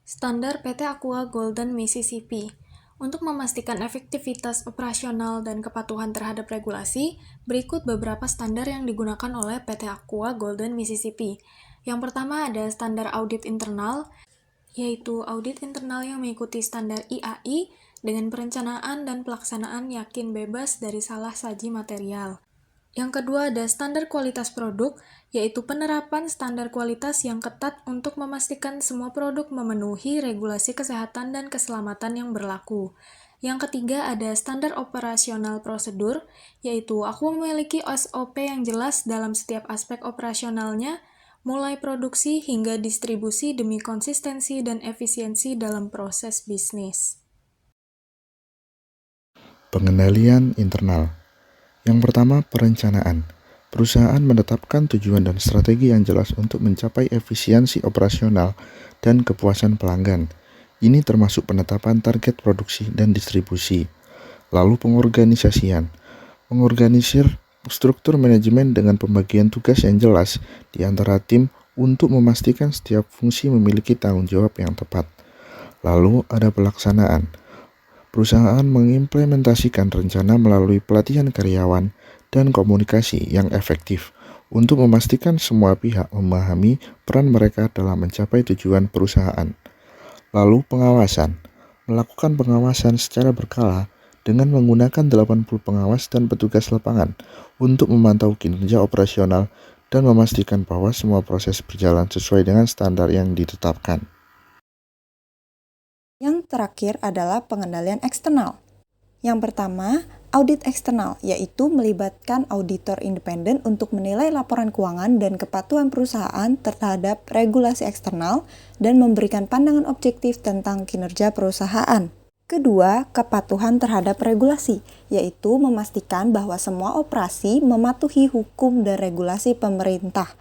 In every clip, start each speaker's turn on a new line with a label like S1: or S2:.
S1: Standar PT Aqua Golden Mississippi. Untuk memastikan efektivitas operasional dan kepatuhan terhadap regulasi, berikut beberapa standar yang digunakan oleh PT Aqua Golden Mississippi. Yang pertama ada standar audit internal, yaitu audit internal yang mengikuti standar IAI dengan perencanaan dan pelaksanaan yakin bebas dari salah saji material. Yang kedua ada standar kualitas produk, yaitu penerapan standar kualitas yang ketat untuk memastikan semua produk memenuhi regulasi kesehatan dan keselamatan yang berlaku. Yang ketiga ada standar operasional prosedur, yaitu Aqua memiliki SOP yang jelas dalam setiap aspek operasionalnya, mulai produksi hingga distribusi demi konsistensi dan efisiensi dalam proses bisnis.
S2: Pengendalian internal. Yang pertama, perencanaan. Perusahaan menetapkan tujuan dan strategi yang jelas untuk mencapai efisiensi operasional dan kepuasan pelanggan. Ini termasuk penetapan target produksi dan distribusi. Lalu pengorganisasian. Mengorganisir struktur manajemen dengan pembagian tugas yang jelas di antara tim untuk memastikan setiap fungsi memiliki tanggung jawab yang tepat. Lalu ada pelaksanaan. Perusahaan mengimplementasikan rencana melalui pelatihan karyawan dan komunikasi yang efektif untuk memastikan semua pihak memahami peran mereka dalam mencapai tujuan perusahaan. Lalu pengawasan. Melakukan pengawasan secara berkala dengan menggunakan 80 pengawas dan petugas lapangan untuk memantau kinerja operasional dan memastikan bahwa semua proses berjalan sesuai dengan standar yang ditetapkan.
S3: Yang terakhir adalah pengendalian eksternal. Yang pertama, audit eksternal, yaitu melibatkan auditor independen untuk menilai laporan keuangan dan kepatuhan perusahaan terhadap regulasi eksternal dan memberikan pandangan objektif tentang kinerja perusahaan. Kedua, kepatuhan terhadap regulasi, yaitu memastikan bahwa semua operasi mematuhi hukum dan regulasi pemerintah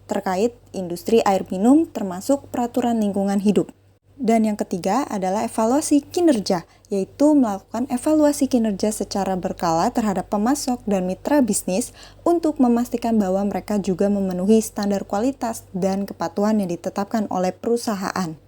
S3: terkait industri air minum termasuk peraturan lingkungan hidup. Dan yang ketiga adalah evaluasi kinerja, yaitu melakukan evaluasi kinerja secara berkala terhadap pemasok dan mitra bisnis untuk memastikan bahwa mereka juga memenuhi standar kualitas dan kepatuhan yang ditetapkan oleh perusahaan.